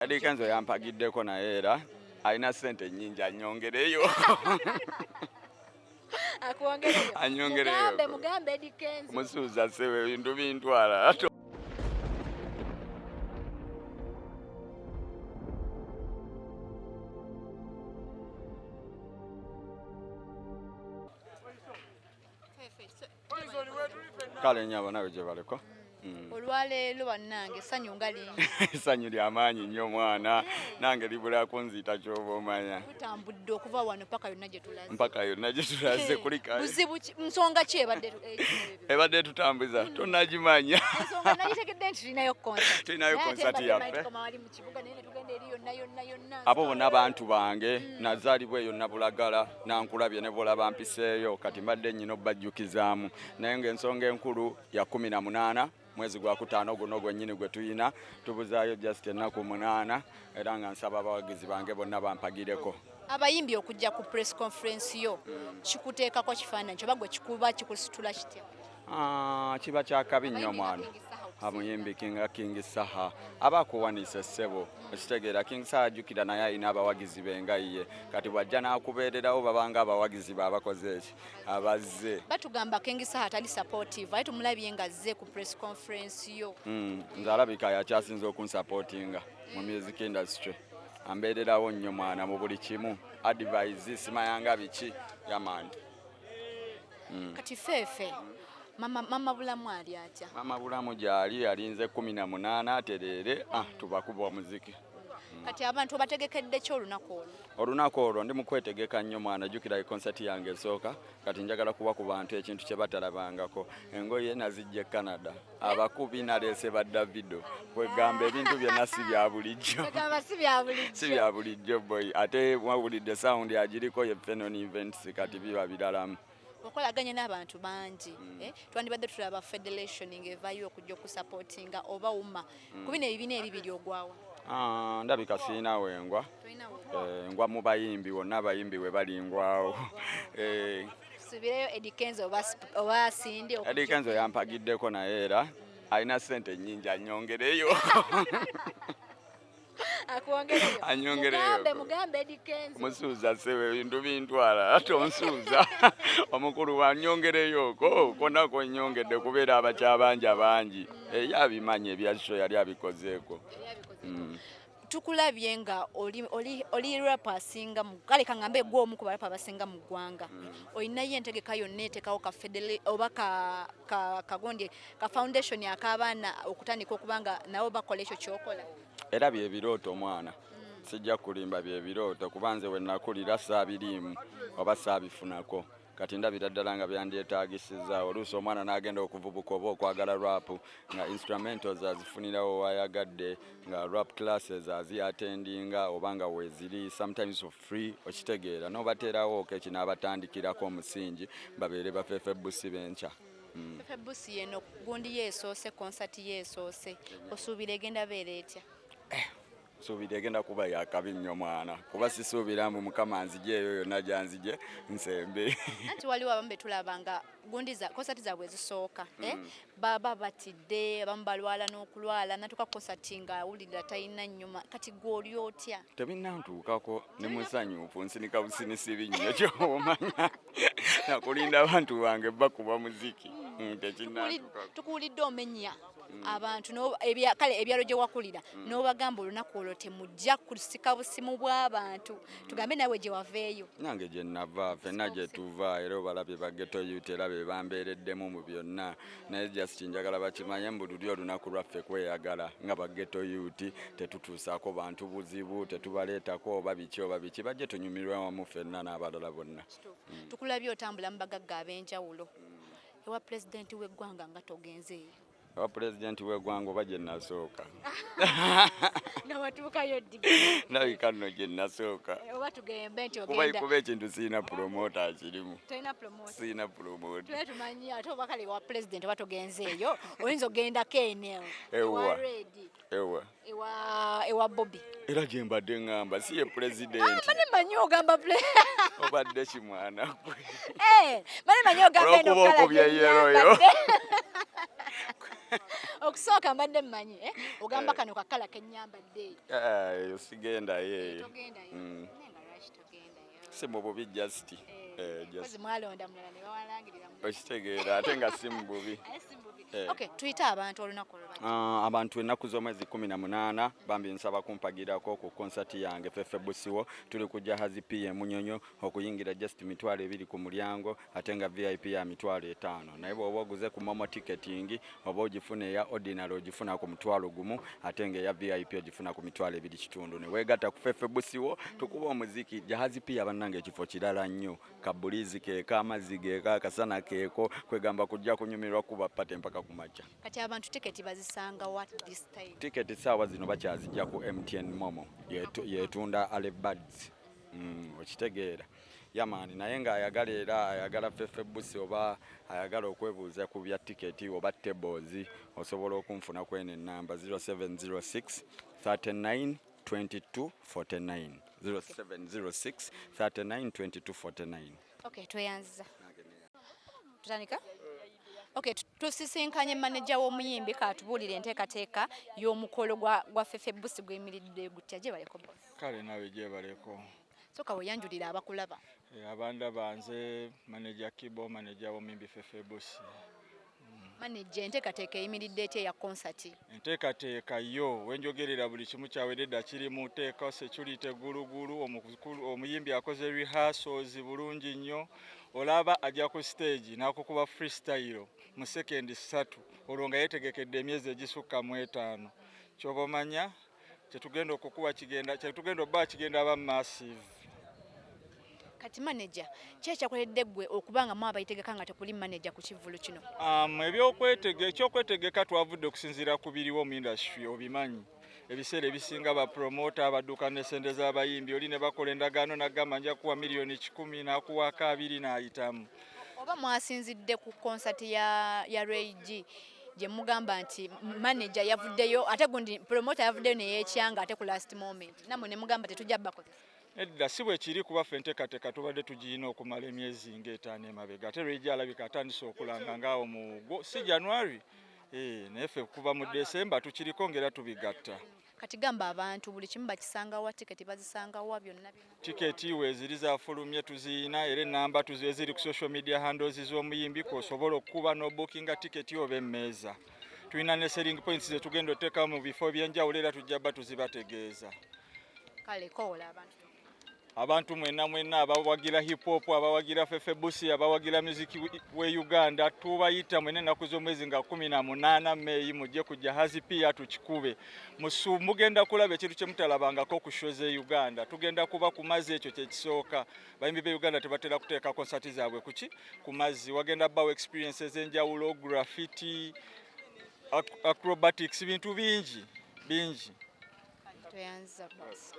Edi Kenzo yampagiddeko naye era alina ssente nnyingi anyongereyo. Akuongereyo. Anyongereyo. Mugambe Edi Kenzo. Musuuza ssebe ebintu bintwala. Kale nyabo nawe gye baleko. Olwaleero bannange essanyu nga lingi. Essanyu ly'amaanyi nnyo mwana, nange libula kunzita ky'oba omanya. Tutambudde okuva wano mpaka yonna gye tulaze. Mpaka yonna gye tulaze kulika. Buzibu nsonga ki ebadde ebadde tutambuza tonnagimanya. Ensonga nagitegedde nti tulinayo concert. Tulinayo concert yaffe. Wali mu kibuga naye ne tugenda eri yonna. Abo bonna abantu bange nazaalibwa eyo Nabulagala nankulabye ne bolaba mpiseeyo kati mbadde nnyina obbajjukizaamu naye ng'ensonga enkulu ya 18 mwezi gwa kutaano guno gwennyini gwe tuyina tubuzaayo just ennaku 8 era nga nsaba abawagizi bange bonna bampagireko. Abayimbi okujja ku press conference yo kikuteekako kifaananyi kyoba gwe kikuba kikusitula kitya? Kiba kyakabi nnyo mwana. Amuyimbi King Saha abakuwanise ssebo ekitegeera King Saha ajjukira naye alina abawagizi benga ye kati bwajja n'akubeererawo babanga abawagizi babakoze eki abazze batugamba King Saha atali supportive aye tumulabye nga azze ku press conference yo. Nze alabika yakyasinze okunsupportinga mu music industry ambeererawo nnyo mwana mu buli kimu advise simayanga biki yamani. Kati feefe Mama Bulamu ali atya? Mama Bulamu gyali alinze 18 aterere tubakuba muziki. Kati abantu bategekedde ki olunaku olwo? Olunaku olwo ndi mu kwetegeka nnyo mwana jjukira concert yange esooka kati njagala kuba ku bantu ekintu kye batalabangako engoye nazijja Canada abakubi naleese ba Davido kwegamba ebintu byonna si bya bulijjo. Si bya bulijjo boy ate mwawulidde sound agiriko ye Phenon Events kati biba biralamu. Okolaganye n'abantu bangi twandibadde tulaba federation ng'evaayo okujja okusupportinga oba wuma ku bino ebibina ebibiri ogwawa. Ndabika siina wengwa ngwa mu bayimbi wonna abayimbi we balingwawo. Subireyo Edi Kenzo oba Sindi. Edi Kenzo yampagiddeko naye era alina ssente nnyingi anyongereyo. Akuongereyo. Mugambe Edi Kenzo. Musuuza ssebe ebintu bintwala tonsuuza. Omukulu wanyongereyo konako nnyongedde kubeera abakyabangi abangi yabimanya ebyasho yali abikozeeko. Tukulabye nga oli rapper asinga mu kale kangambe gwo omu ku barapa abasinga mu ggwanga. Olinayo entegeka yonna eteekawo ka oba kagondye ka foundation ak'abaana okutandika okubanga nabo bakola ekyo ky'okola. Era bye birooto mwana sijja kulimba bye birooto kubanze we nakulira saabiriimu oba saabifunako kati ndabira ddala nga byandyetaagisizza oluusi omwana n'agenda okuvubuka oba okwagala rap nga instrumentals azifunirawo wayagadde nga rap classes aziatendinga oba nga weeziri sometimes for free okitegeera n'obateerawo eki n'abatandikirako omusingi babeere bafeefe busi benkya. Fefe busi yeno gundi yeesoose concert yeesoose osuubira egenda beera etya? Suubira egenda kuba yakabi nnyo mwana kuba sisuubira mbu Mukama nzije eyo yonna gyanzije nsembe. Anti waliwo abamu betulabanga gundi za concert zaabwe zisooka baba batidde abamu balwala n'okulwala natuka concert nga awulira talina nnyuma kati gw'oli otya? Tebinnantuukako ne musanyufu nsinika businisibi nnyo ky'omanya nakulinda abantu bange bakuba muziki tekinnantuukako. Tukuwulidde omenya abantu kale ebyalo gye wakulira n'obagamba olunaku olwo temujja kusika busimu bw'abantu tugambe nawe gye waveeyo. Nange gye nava ffenna gye tuva era obalabye ba Ghetto Youth era be bambeereddemu mu byonna naye just njagala bakimanye mbu luli olunaku lwaffe kweyagala nga ba Ghetto Youth tetutuusaako bantu buzibu tetubaleetako oba biki bajje tunyumirwe wamu ffenna n'abalala bonna. Tukulabye otambula mu bagagga ab'enjawulo ewa pulezidenti w'eggwanga nga togenzeeyo. Ewa pulezidenti w'eggwanga oba gye nasooka nga watuukayo ddi? ndabika nno gye nasooka oba tugembe nti ogenda kuba ekintu siina promota akirimu. Tolina promote? Siina promota. Tule tumanyi ate oba kale wa pulezidenti oba togenzeeyo oyinza ogendako eneo ewa Bobby. Era gye mbadde ngamba si ye pulezidenti. Mane manyi ogamba obadde kimwana gwe. Mane manyi ogamba eno okubya yeroyo. okusooka mbadde mmanyi ogamba kano kakala kenyambadde sigenda yeeyo togendayo nenga lwaki togendayo si mu bubi just kozi mwalonda mulala ne bawalangirira okitegeera ate nga si mu bubi. Okay, tuyite abantu olunaku olubadde. Abantu ennaku z'omwezi 18 bambi nsaba kumpagirako ku konsati yange Fefe Busiwo tuli ku Jahazi PM Munyonyo okuyingira just mitwalo 2 ku mulyango ate nga VIP ya mitwalo 5 naye bw'oba oguze ku Momo ticketing oba ogifuna eya ordinary ogifuna ku mutwalo gumu ate nga eya VIP ogifuna ku mitwalo 2 kitundu ne weegatta ku Fefe Busiwo tukuba omuziki Jahazi PM bannange ekifo kirala nnyo kabulizi keeka amazzi geeka akasana keeko kwegamba kujja kunyumirwa kuba pate mpaka kumacha. Kati abantu tiketi bazisanga what this time? Tiketi saawa zino bakyazijja ku MTN Momo yetunda Alebuds. Okitegeera. Yamani naye nga ayagala Fefe Busi oba ayagala okwebuuza ku bya tiketi oba tables osobola okunfuna kwene namba 0706 39 22 49 0706 39 22 49. Okay, tweyanziza. Tutandika? Okay, tusisinkanye manager w'omuyimbi katubuulire enteekateeka y'omukolo gwa Fefe Busi gw'emiridde gutya gye baleko boss. Kale nawe gye baleko. Soka weyanjulira abakulaba. Abanda banze manager Kibo manager w'omuyimbi Fefe Busi. Manager enteekateeka eyimiridde etya ya concert? Enteekateeka yo wenjogerera buli kimu kyawedde kiri mu teeka security gulugulu omuyimbi akoze rehearsals bulungi nnyo olaba ajja ku stage n'akukuba freestyle mu sekendi 3 olwo nga yeetegekedde emyezi egisukka mu 5 kyoba omanya kyetugenda okukuba kyetugenda obba kigenda aba massive. Kati manager kyekyakoledde ggwe okubanga mu abayitegeka nga tekuli manager ku kivulu kino? Ekyokwetegeka twavudde okusinziira ku biriwo mu industry obimanyi ebiseera ebisinga ba promoter abadduka n'essente z'abayimbi oli ne bakola endagaano n'agamba nja kuwa miliyoni 10 n'akuwaka 2 n'ayitamu. Oba mwasinzidde ku concert ya Ray G gye mugamba nti manager yavuddeyo ate gundi promoter yavuddeyo neyeekyanga ate ku last moment namwe ne mugamba tetujja bakozesa? Edda si bwe kiri kuba ffe enteekateeka tubadde tugirina okumala emyezi nga 5 emabega ate Ray G alabika atandise okulanga ngaawo mu si January naye ffe kuva mu December tukiriko ngera tubigatta. Kati gamba abantu buli kimu bakisanga wa tiketi bazisanga wa byonna bino? Tiketi weeziri zaafulumye tuziyina era enamba eziri ku social media handles z'omuyimbi kw'osobola okuba n'obookinga tiketi oba emmeeza. Tulina ne selling points ze tugenda oteeka mu bifo by'enjawulo era tujja bba tuzibategeeza. Kale koola abantu mwenna abawagira hip hop abawagira Fefe Busi abawagira music we Uganda tubayita mwene ennaku z'omwezi nga 18 Mei mujje ku Jahazi pia tukikube mugenda kulaba ekintu kye mutalabangako ku show ze Uganda tugenda kuba ku mazzi ekyo kye kisooka bayimbi be Uganda tebatera kuteeka concert zaabwe ku mazzi wagenda bawo experiences enjawulo graffiti acrobatics bintu bingi. Tuyanza boss.